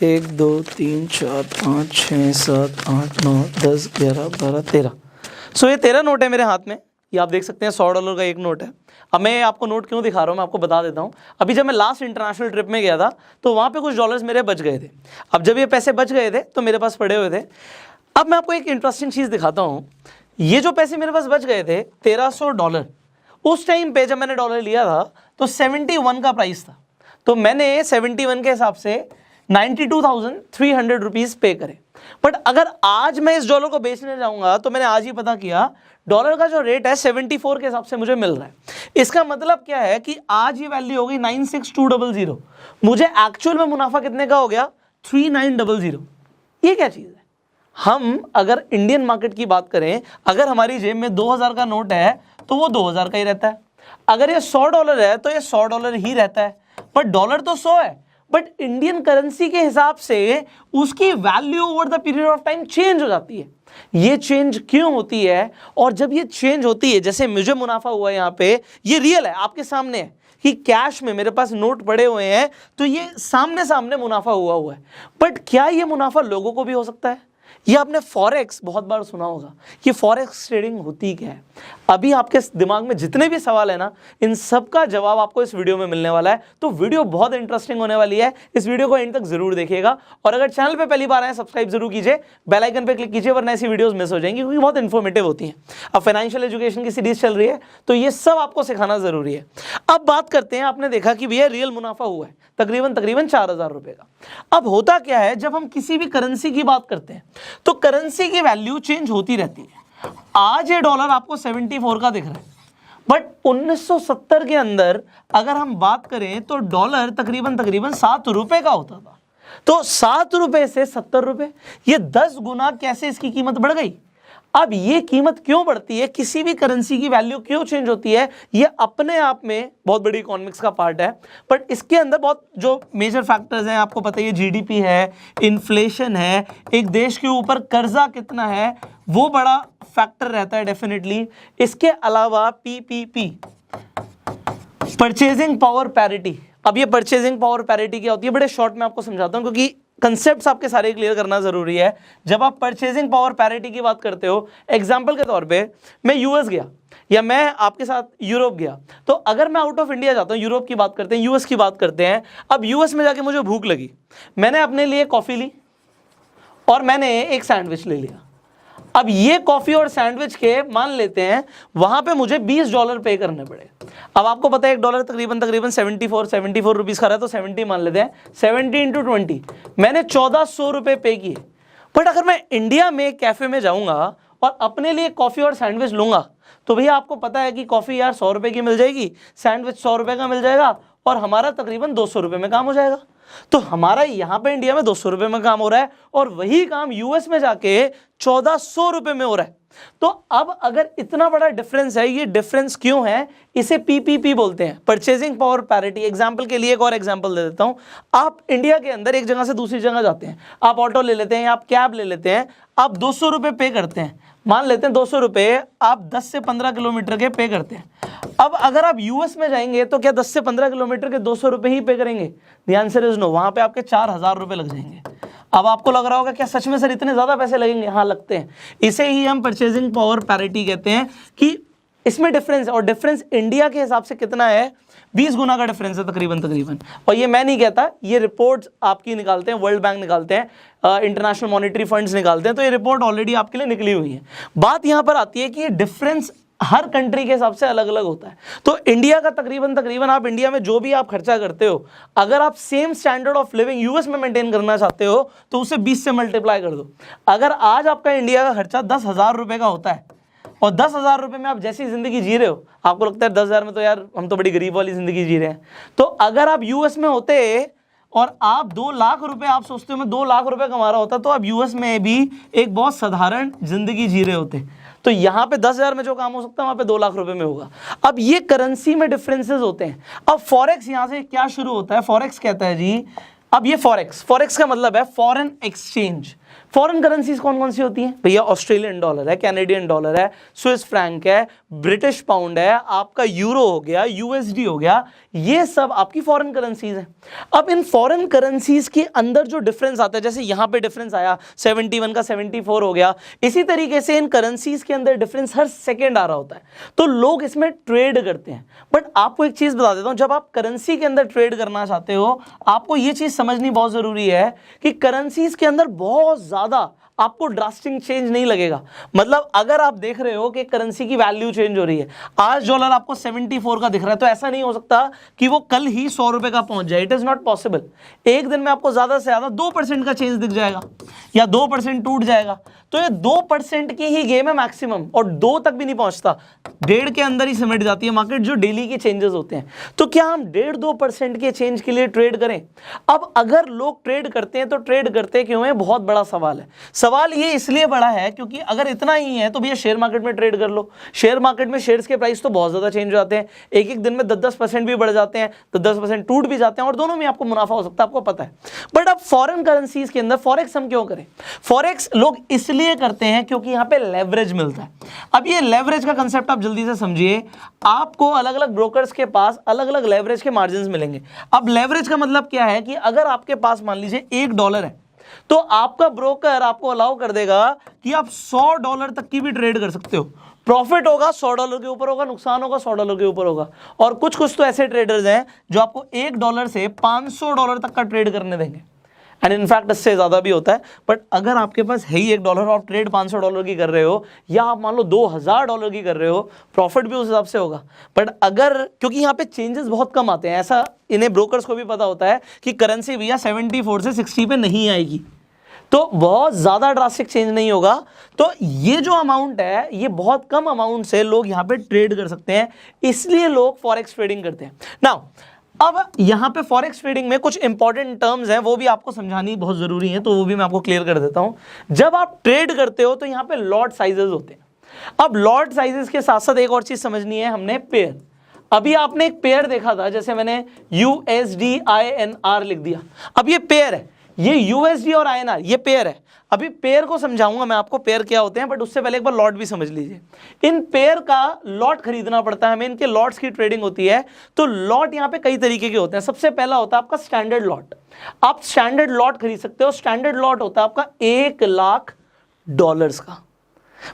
1 2 3 4 5 6 7 8 9 10 11 12 13। सो ये 13 नोट है मेरे हाथ में। ये आप देख सकते हैं $100 का एक नोट है। अब मैं आपको नोट क्यों दिखा रहा हूँ मैं आपको बता देता हूँ। अभी जब मैं लास्ट इंटरनेशनल ट्रिप में गया था तो वहाँ पे कुछ डॉलर्स मेरे बच गए थे। अब जब ये पैसे बच गए थे तो मेरे पास पड़े हुए थे। अब मैं आपको एक इंटरेस्टिंग चीज़ दिखाता हूँ। ये जो पैसे मेरे पास बच गए थे $1300, उस टाइम पे जब मैंने डॉलर लिया था तो 71 का प्राइस था। तो मैंने 71 के हिसाब से 92,300 रुपीज़ पे करे। बट अगर आज मैं इस डॉलर को बेचने जाऊंगा तो मैंने आज ही पता किया डॉलर का जो रेट है 74 के हिसाब से मुझे मिल रहा है। इसका मतलब क्या है कि आज ये वैल्यू हो गई 96200। मुझे एक्चुअल में मुनाफा कितने का हो गया 3900। ये क्या चीज़ है। हम अगर इंडियन मार्केट की बात करें, अगर हमारी जेब में 2000 का नोट है तो वो 2000 का ही रहता है। अगर ये $100 है तो ये $100 ही रहता है। पर डॉलर तो 100 है, बट इंडियन करेंसी के हिसाब से उसकी value over the period of time change हो जाती है। ये चेंज क्यों होती है? और जब ये चेंज होती है, जैसे मुझे मुनाफा हुआ यहाँ पे, ये रियल है, आपके सामने है कि कैश में मेरे पास नोट पड़े हुए हैं तो ये सामने सामने मुनाफा हुआ है। बट क्या ये मुनाफा लोगों को भी हो सकता है? ये आपने फॉरेक्स बहुत बार सुना होगा। ये फॉरेक्स ट्रेडिंग होती क्या है? अभी आपके दिमाग में जितने भी सवाल है ना, इन सब का जवाब आपको इस वीडियो में मिलने वाला है। तो वीडियो बहुत इंटरेस्टिंग होने वाली है। इस वीडियो को एंड तक जरूर देखिएगा। और अगर चैनल पे पहली बार आए सब्सक्राइब जरूर कीजिए, बेल आइकन पे क्लिक कीजिए, वरना ऐसी वीडियोस मिस हो जाएंगी क्योंकि बहुत इंफॉर्मेटिव होती हैं। अब फाइनेंशियल एजुकेशन की सीरीज चल रही है तो ये सब आपको सिखाना जरूरी है। अब बात करते हैं, आपने देखा कि भैया रियल मुनाफा हुआ है तकरीबन 4000 रुपए का। अब होता क्या है, जब हम किसी भी करेंसी की बात करते हैं तो करेंसी की वैल्यू चेंज होती रहती है। आज ये डॉलर आपको 74 का दिख रहा है, बट 1970 के अंदर अगर हम बात करें तो डॉलर तकरीबन 7 रुपए का होता था। तो 7 रुपए से 70 रुपए, ये 10 गुना कैसे इसकी कीमत बढ़ गई। अब ये कीमत क्यों बढ़ती है, किसी भी करेंसी की वैल्यू क्यों चेंज होती है, ये अपने आप में बहुत बड़ी इकोनॉमिक्स का पार्ट है। बट इसके अंदर बहुत जो मेजर फैक्टर्स हैं आपको पता है, जीडीपी है, इन्फ्लेशन है, एक देश के ऊपर कर्जा कितना है, वो बड़ा फैक्टर रहता है डेफिनेटली। इसके अलावा पीपीपी, परचेजिंग पावर पैरिटी। अब ये परचेजिंग पावर पैरिटी क्या होती है, बड़े शॉर्ट में आपको समझाता हूं क्योंकि कंसेप्ट्स आपके सारे क्लियर करना जरूरी है। जब आप परचेजिंग पावर पैरिटी की बात करते हो, एग्जांपल के तौर पे मैं यूएस गया या मैं आपके साथ यूरोप गया, तो अगर मैं आउट ऑफ इंडिया जाता हूं, यूरोप की बात करते हैं, यूएस की बात करते हैं। अब यूएस में जाके मुझे भूख लगी, मैंने अपने लिए कॉफी ली और मैंने एक सैंडविच ले लिया। अब ये कॉफी और सैंडविच के मान लेते हैं वहां पे मुझे $20 पे करने पड़े। अब आपको पता है $1 तकरीबन 74 रुपीज का रहा है, तो 70 मान लेते हैं। 70 × 20 मैंने 1400 रुपए पे किए। बट अगर मैं इंडिया में कैफे में जाऊंगा और अपने लिए कॉफी और सैंडविच लूंगा तो भैया आपको पता है कि कॉफी यार 100 रुपए की मिल जाएगी, सैंडविच 100 रुपए का मिल जाएगा और हमारा तकरीबन 200 रुपए में काम हो जाएगा। तो हमारा यहाँ पे इंडिया में 200 रुपए में काम हो रहा है और वही काम यूएस में जाके 1400 रुपए में हो रहा है। तो अब अगर इतना बड़ा डिफरेंस है, ये डिफरेंस क्यों है? इसे पीपीपी बोलते हैं, परचेजिंग पावर पैरिटी। एग्जांपल के लिए एक और एग्जांपल दे देता हूं। आप इंडिया के अंदर एक जगह से दूसरी जगह जाते हैं, आप ऑटो ले लेते हैं या आप कैब ले लेते हैं, आप 200 रुपए पे करते हैं। मान लेते हैं 200 रुपए आप 10 से 15 किलोमीटर के पे करते हैं। अब अगर आप यूएस में जाएंगे तो क्या 10 से 15 किलोमीटर के 200 रुपए ही पे करेंगे? The answer is no. वहां पे आपके 4000 रुपए लग जाएंगे। अब आपको लग रहा होगा क्या सच में सर इतने ज्यादा पैसे लगेंगे? हाँ, लगते हैं। इसे ही हम परचेजिंग पावर पैरिटी कहते हैं कि इसमें डिफरेंस है। और डिफरेंस इंडिया के हिसाब से कितना है? 20 गुना का डिफरेंस है तकरीबन। और ये मैं नहीं कहता, ये रिपोर्ट्स आपकी निकालते हैं, वर्ल्ड बैंक निकालते हैं, इंटरनेशनल मॉनेटरी फंड्स निकालते हैं। तो ये रिपोर्ट ऑलरेडी आपके लिए निकली हुई है। बात यहां पर आती है कि ये डिफरेंस हर कंट्री के हिसाब से अलग अलग होता है। तो इंडिया का तकरीबन आप इंडिया में जो भी आप खर्चा करते हो, अगर आप same standard of living US में मेंटेन करना चाहते हो तो उसे 20 से मल्टीप्लाई कर दो। अगर आज आपका इंडिया का खर्चा 10,000 रुपए का होता है और 10,000 रुपए में आप जैसी जिंदगी जी रहे हो, आपको लगता है 10,000 में तो यार हम तो बड़ी गरीब वाली जिंदगी जी रहे हैं। तो अगर आप यूएस में होते और आप 2 लाख रुपए, आप सोचते हो मैं 2 लाख रुपए कमा रहा होता, तो आप यूएस में भी एक बहुत साधारण जिंदगी जी रहे होते। तो यहाँ पे 10,000 में जो काम हो सकता है वहां पे 2 लाख रुपए में होगा। अब ये करेंसी में डिफरेंसेस होते हैं। अब फॉरेक्स यहाँ से क्या शुरू होता है? फॉरेक्स कहता है जी, अब ये फॉरेक्स का मतलब है फॉरेन एक्सचेंज। फॉरेन करेंसीज कौन कौन सी होती हैं भैया? ऑस्ट्रेलियन डॉलर है, कैनेडियन डॉलर है, स्विस फ्रैंक है, ब्रिटिश पाउंड है, आपका यूरो हो गया, यूएसडी हो गया, ये सब आपकी फॉरेन करेंसीज हैं। अब इन फॉरेन करेंसीज के अंदर जो डिफरेंस आता है, जैसे यहां पे डिफरेंस आया 71 का 74 हो गया, इसी तरीके से इन करेंसीज के अंदर डिफरेंस हर सेकेंड आ रहा होता है, तो लोग इसमें ट्रेड करते हैं। बट आपको एक चीज बता देता हूं, जब आप करेंसी के अंदर ट्रेड करना चाहते हो, आपको ये चीज समझनी बहुत जरूरी है कि करेंसीज के अंदर बहुत ज्यादा आपको ड्रास्टिक चेंज नहीं लगेगा। मतलब अगर आप देख रहे हो कि करेंसी की वैल्यू चेंज हो रही है, आज डॉलर आपको 74 का दिख रहा है, तो ऐसा नहीं हो सकता कि वो कल ही 100 रुपए का पहुंच जाए। It is not possible. एक दिन में आपको ज्यादा से ज्यादा 2% का चेंज दिख जाएगा या 2% टूट जाएगा। तो ये 2% की ही गेम है मैक्सिमम, और 2 तक भी नहीं पहुंचता, 1.5 के अंदर ही सिमट जाती है मार्केट, जो डेली के चेंजेस होते हैं। तो क्या हम 1.5-2% के चेंज के लिए ट्रेड करें? अब अगर लोग ट्रेड करते हैं तो ट्रेड करते क्यों है? बहुत बड़ा सवाल है। सवाल ये इसलिए बड़ा है क्योंकि अगर इतना ही है तो भैया शेयर मार्केट में ट्रेड कर लो। शेयर मार्केट में शेयर्स के प्राइस तो बहुत ज्यादा चेंज हो जाते हैं, एक एक दिन में 10% भी बढ़ जाते हैं, तो 10% टूट भी जाते हैं, और दोनों में आपको मुनाफा हो सकता है, आपको पता है। बट अब फॉरेन करेंसीज के अंदर फॉरेक्स हम क्यों करें? फॉरेक्स लोग इसलिए करते हैं क्योंकि यहां पे लेवरेज मिलता है। अब ये लेवरेज का कंसेप्ट आप जल्दी से समझिए। आपको अलग अलग ब्रोकर्स के पास अलग अलग लेवरेज के मार्जिन मिलेंगे। अब लेवरेज का मतलब क्या है कि अगर आपके पास मान लीजिए $1 है, तो आपका ब्रोकर आपको अलाउ कर देगा कि आप $100 तक की भी ट्रेड कर सकते हो। प्रॉफिट होगा $100 के ऊपर होगा, नुकसान होगा $100 के ऊपर होगा। और कुछ कुछ तो ऐसे ट्रेडर्स हैं जो आपको $1 से $500 तक का ट्रेड करने देंगे, एंड इनफैक्ट इससे ज़्यादा भी होता है। बट अगर आपके पास है ही $1 और आप ट्रेड $500 की कर रहे हो, या आप मान लो $2000 की कर रहे हो, प्रॉफिट भी उस हिसाब से होगा। बट अगर, क्योंकि यहाँ पे चेंजेस बहुत कम आते हैं, ऐसा इन्हें ब्रोकर्स को भी पता होता है कि करेंसी भैया 74 से 60 पे नहीं आएगी, तो बहुत ज़्यादा ड्रास्टिक चेंज नहीं होगा। तो ये जो अमाउंट है, ये बहुत कम अमाउंट से लोग यहाँ पे ट्रेड कर सकते हैं, इसलिए लोग फॉरेक्स ट्रेडिंग करते हैं। नाउ अब यहां पे फॉरेक्स ट्रेडिंग में कुछ इंपॉर्टेंट टर्म्स हैं, वो भी आपको समझानी बहुत जरूरी है, तो वो भी मैं आपको क्लियर कर देता हूं। जब आप ट्रेड करते हो तो यहां पे लॉट साइजेस होते हैं। अब लॉट साइजेस के साथ साथ एक और चीज समझनी है हमने, पेयर। अभी आपने एक पेयर देखा था, जैसे मैंने USD-INR लिख दिया। अब ये पेयर है, ये USD और INR ये पेयर है। अभी पेयर को समझाऊंगा मैं आपको पेयर क्या होते हैं, बट उससे पहले एक बार लॉट भी समझ लीजिए। इन पेयर का लॉट खरीदना पड़ता है हमें, इनके लॉट्स की ट्रेडिंग होती है। तो लॉट यहाँ पे कई तरीके के होते हैं। सबसे पहला होता है आपका स्टैंडर्ड लॉट। आप स्टैंडर्ड लॉट खरीद सकते हो। स्टैंडर्ड लॉट होता है आपका $1 लाख का,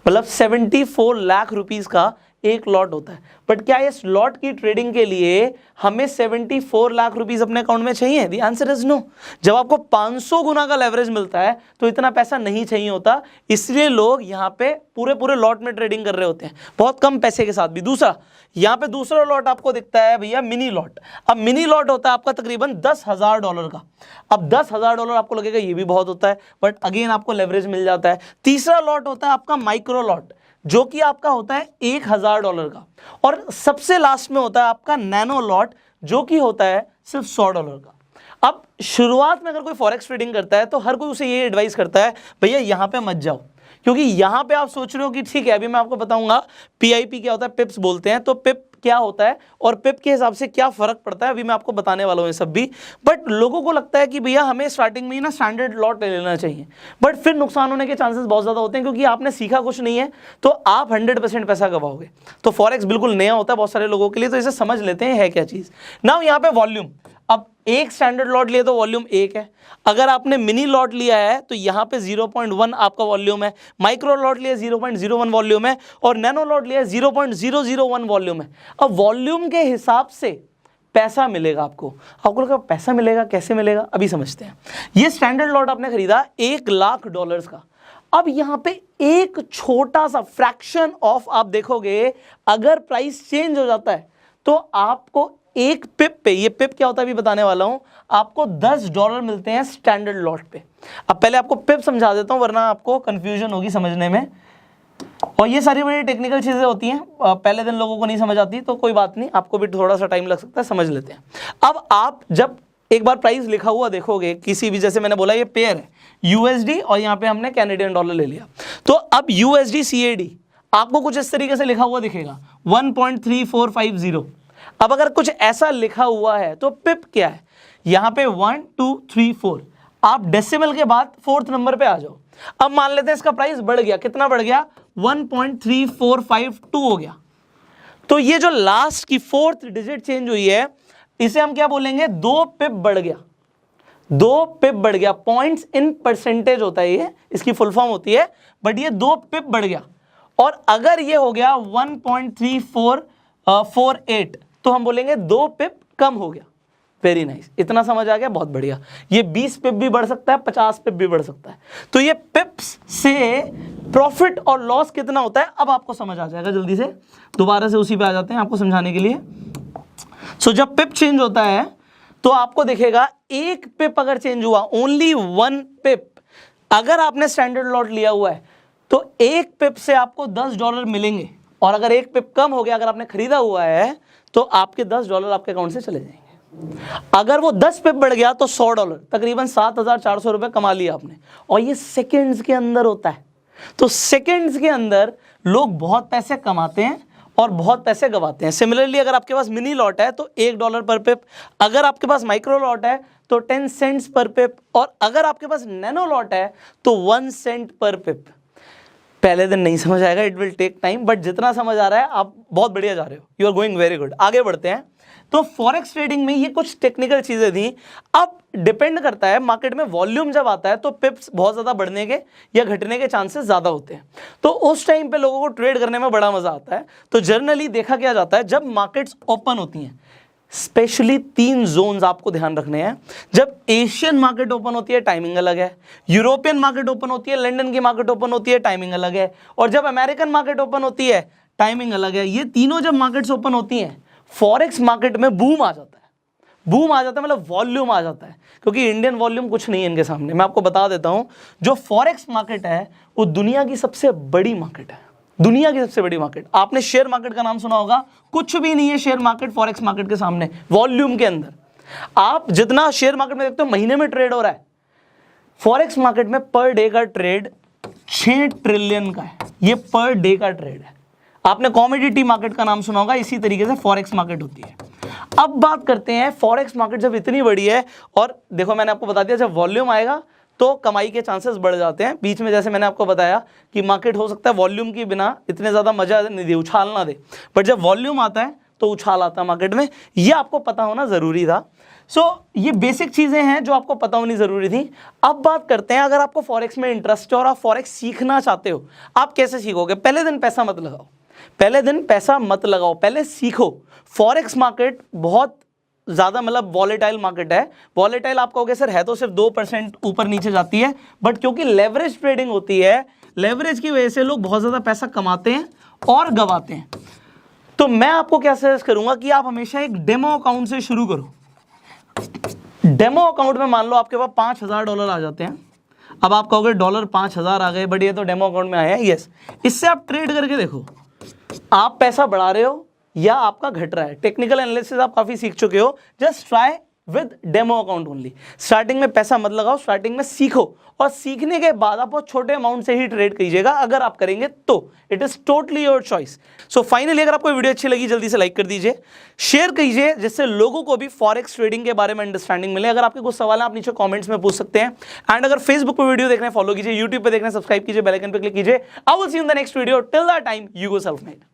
मतलब 74 लाख रुपीज का एक लॉट होता है। बट क्या इस लॉट की ट्रेडिंग के लिए हमें 74 लाख रुपीस अपने अकाउंट में चाहिए? The answer is no. जब आपको 500 गुना का लेवरेज मिलता है तो इतना पैसा नहीं चाहिए होता, इसलिए लोग यहाँ पे पूरे लॉट में ट्रेडिंग कर रहे होते हैं, बहुत कम पैसे के साथ भी। दूसरा, यहाँ पे दूसरा लॉट आपको दिखता है भैया मिनी लॉट। अब मिनी लॉट होता है आपका तकरीबन $10,000 का। अब $10,000 आपको लगेगा ये भी बहुत होता है, बट अगेन आपको लेवरेज मिल जाता है। तीसरा लॉट होता है आपका माइक्रो लॉट, जो कि आपका होता है $1,000 का। और सबसे लास्ट में होता है आपका नैनो लॉट, जो कि होता है सिर्फ $100 का। अब शुरुआत में अगर कोई फॉरेक्स ट्रेडिंग करता है तो हर कोई उसे ये एडवाइस करता है भैया यहाँ पे मत जाओ, क्योंकि यहाँ पे आप सोच रहे हो कि ठीक है अभी मैं आपको बताऊंगा PIP क्या होता है, पिप्स बोलते हैं, तो पिप क्या होता है और पिप के हिसाब से क्या फर्क पड़ता है, अभी मैं आपको बताने वाला हूँ ये सब भी। बट लोगों को लगता है कि भैया हमें स्टार्टिंग में ही ना स्टैंडर्ड लॉट ले लेना चाहिए, बट फिर नुकसान होने के चांसेस बहुत ज़्यादा होते हैं, क्योंकि आपने सीखा कुछ नहीं है तो आप 100% पैसा गवाओगे। तो फॉरेक्स बिल्कुल नया होता है बहुत सारे लोगों के लिए, तो इसे समझ लेते हैं है क्या चीज़। नाउ यहाँ पे वॉल्यूम, अब एक स्टैंडर्ड लॉट लिए तो वॉल्यूम 1 है। अगर आपने मिनी लॉट लिया है तो यहाँ पे 0.1 आपका वॉल्यूम है, माइक्रो लॉट लिया 0.01 वॉल्यूम है, और नैनो लॉट लिया 0.001 वॉल्यूम है। अब वॉल्यूम के हिसाब से पैसा मिलेगा आपको। आपको लगा पैसा मिलेगा, कैसे मिलेगा, अभी समझते हैं। ये स्टैंडर्ड लॉट आपने खरीदा $1 लाख का। अब यहाँ पे एक छोटा सा फ्रैक्शन ऑफ आप देखोगे, अगर प्राइस चेंज हो जाता है तो आपको एक पिप पे, ये पिप क्या होता है अभी बताने वाला हूं, आपको $10 मिलते हैं स्टैंडर्ड लॉट पे। अब पहले आपको पिप समझा देता हूं, वरना आपको कंफ्यूजन होगी समझने में, और ये सारी बड़ी टेक्निकल चीजें होती हैं, पहले दिन लोगों को नहीं समझ आती, तो कोई बात नहीं, आपको भी थोड़ा सा टाइम लग सकता है, समझ लेते हैं। अब आप जब एक बार प्राइस लिखा हुआ देखोगे किसी भी, जैसे मैंने बोला ये पेयर है USD और यहाँ पे हमने कैनेडियन डॉलर ले लिया, तो अब USD CAD आपको कुछ इस तरीके से लिखा हुआ दिखेगा 1.3450। अब अगर कुछ ऐसा लिखा हुआ है तो पिप क्या है, यहाँ पे 1 2 3 4, आप डेसिमल के बाद 4th नंबर पे आ जाओ। अब मान लेते हैं इसका प्राइस बढ़ गया, कितना बढ़ गया, 1.3452 हो गया। तो ये जो लास्ट की 4th डिजिट चेंज हुई है इसे हम क्या बोलेंगे, 2 पिप बढ़ गया, 2 पिप बढ़ गया। पॉइंट्स इन परसेंटेज होता है ये, इसकी फुल फॉर्म होती है, बट ये 2 पिप बढ़ गया। और अगर ये हो गया 1.3448 तो हम बोलेंगे 2 पिप कम हो गया। वेरी नाइस, इतना समझ आ गया, बहुत बढ़िया। ये 20 पिप भी बढ़ सकता है, 50 पिप भी बढ़ सकता है। तो ये पिप्स से प्रॉफिट और लॉस कितना होता है अब आपको समझ आ जाएगा। जल्दी से दोबारा से उसी पे आ जाते हैं आपको समझाने के लिए। सो जब पिप चेंज होता है तो आपको दिखेगा 1 पिप अगर चेंज हुआ, ओनली 1 पिप, अगर आपने स्टैंडर्ड लॉट लिया हुआ है तो 1 पिप से आपको $10 मिलेंगे। और अगर 1 पिप कम हो गया, अगर आपने खरीदा हुआ है तो आपके $10 आपके अकाउंट से चले जाएंगे। अगर वो 10 पिप बढ़ गया तो $100, तकरीबन 7,400 रुपए कमा लिया आपने। और ये सेकंड्स के अंदर होता है। तो सेकंड्स के अंदर लोग बहुत पैसे कमाते हैं और बहुत पैसे गवाते हैं। सिमिलरली अगर आपके पास मिनी लॉट है तो $1 पर पिप, अगर आपके पास माइक्रो लॉट है तो 10 सेंट्स पर पिप, और अगर आपके पास नैनो लॉट है तो 1 सेंट पर पिप। पहले दिन नहीं समझ आएगा, it will take time, but जितना समझ आ रहा है आप बहुत बढ़िया जा रहे हो, you are going very good. आगे बढ़ते हैं। तो फॉरेक्स ट्रेडिंग में ये कुछ टेक्निकल चीजें थी। अब डिपेंड करता है मार्केट में वॉल्यूम जब आता है तो पिप्स बहुत ज्यादा बढ़ने के या घटने के चांसेस ज्यादा होते हैं। तो उस टाइम पे लोगों को ट्रेड करने में बड़ा मजा आता है। तो जनरली देखा क्या जाता है, जब मार्केट्स ओपन होती हैं, स्पेशली 3 जोन्स आपको ध्यान रखने हैं। जब एशियन मार्केट ओपन होती है टाइमिंग अलग है, यूरोपियन मार्केट ओपन होती है, लंदन की मार्केट ओपन होती है, टाइमिंग अलग है, और जब अमेरिकन मार्केट ओपन होती है टाइमिंग अलग है। ये तीनों जब मार्केट्स ओपन होती हैं, फॉरेक्स मार्केट में बूम आ जाता है। बूम आ जाता है मतलब वॉल्यूम आ जाता है, क्योंकि इंडियन वॉल्यूम कुछ नहीं है इनके सामने। मैं आपको बता देता हूं, जो फॉरेक्स मार्केट है वो दुनिया की सबसे बड़ी मार्केट है, दुनिया की सबसे बड़ी मार्केट। आपने शेयर मार्केट का नाम सुना होगा, कुछ भी नहीं है शेयर मार्केट फॉरेक्स मार्केट के सामने वॉल्यूम के अंदर। आप जितना शेयर मार्केट में देखते हो महीने में ट्रेड हो रहा है, फॉरेक्स मार्केट में पर डे का ट्रेड 6 ट्रिलियन का है। ये पर डे का ट्रेड है। आपने कॉमोडिटी मार्केट का नाम सुना होगा, इसी तरीके से फॉरेक्स मार्केट होती है। अब बात करते हैं फॉरेक्स मार्केट जब इतनी बड़ी है, और देखो मैंने आपको बता दिया जब वॉल्यूम आएगा तो कमाई के चांसेस बढ़ जाते हैं। बीच में जैसे मैंने आपको बताया कि मार्केट हो सकता है वॉल्यूम के बिना इतने ज़्यादा मजा नहीं दे, उछाल ना दे, बट जब वॉल्यूम आता है तो उछाल आता है मार्केट में। ये आपको पता होना ज़रूरी था। ये बेसिक चीज़ें हैं जो आपको पता होनी ज़रूरी थी। अब बात करते हैं, अगर आपको फॉरेक्स में इंटरेस्ट है और आप फॉरेक्स सीखना चाहते हो, आप कैसे सीखोगे? पहले दिन पैसा मत लगाओ, पहले दिन पैसा मत लगाओ, पहले सीखो। फॉरेक्स मार्केट बहुत ज़्यादा मतलब वॉलेटाइल मार्केट है। वॉलेटाइल आप कहोगे सर है तो सिर्फ 2% ऊपर नीचे जाती है, बट क्योंकि लेवरेज ट्रेडिंग होती है, लेवरेज की वजह से लोग बहुत ज़्यादा पैसा कमाते हैं और गवाते हैं। तो मैं आपको क्या सजेस्ट करूंगा कि आप हमेशा एक डेमो अकाउंट से शुरू करो। डेमो अकाउंट में मान लो आपके पास $5,000 आ जाते हैं। अब आप कहोगे $5,000 आ गए, बट ये तो डेमो अकाउंट में आया है। यस, इससे आप ट्रेड करके देखो, आप पैसा बढ़ा रहे हो या आपका घट रहा है। टेक्निकल एनालिसिस आप काफी सीख चुके हो। Just try with demo account only. Starting में पैसा मत लगाओ, स्टार्टिंग में सीखो, और सीखने के बाद आप बहुत छोटे अमाउंट से ही ट्रेड कीजिएगा। अगर आप करेंगे तो it is totally your choice. So finally अगर आपको वीडियो अच्छी लगी जल्दी से लाइक कर दीजिए, शेयर कीजिए, जिससे लोगों को भी फॉरेक्स ट्रेडिंग के बारे में अंडरस्टैंडिंग मिले। अगर आपके कुछ सवाल है आप नीचे कॉमेंट्स में पूछ सकते हैं। एंड अगर फेसबुक पर वीडियो देख रहे हैं फॉलो कीजिए, यूट्यूब पर देख रहे हैं सब्सक्राइब कीजिए, बेल आइकन पर क्लिक कीजिए। I will see you in the next video. Till that time you go self made.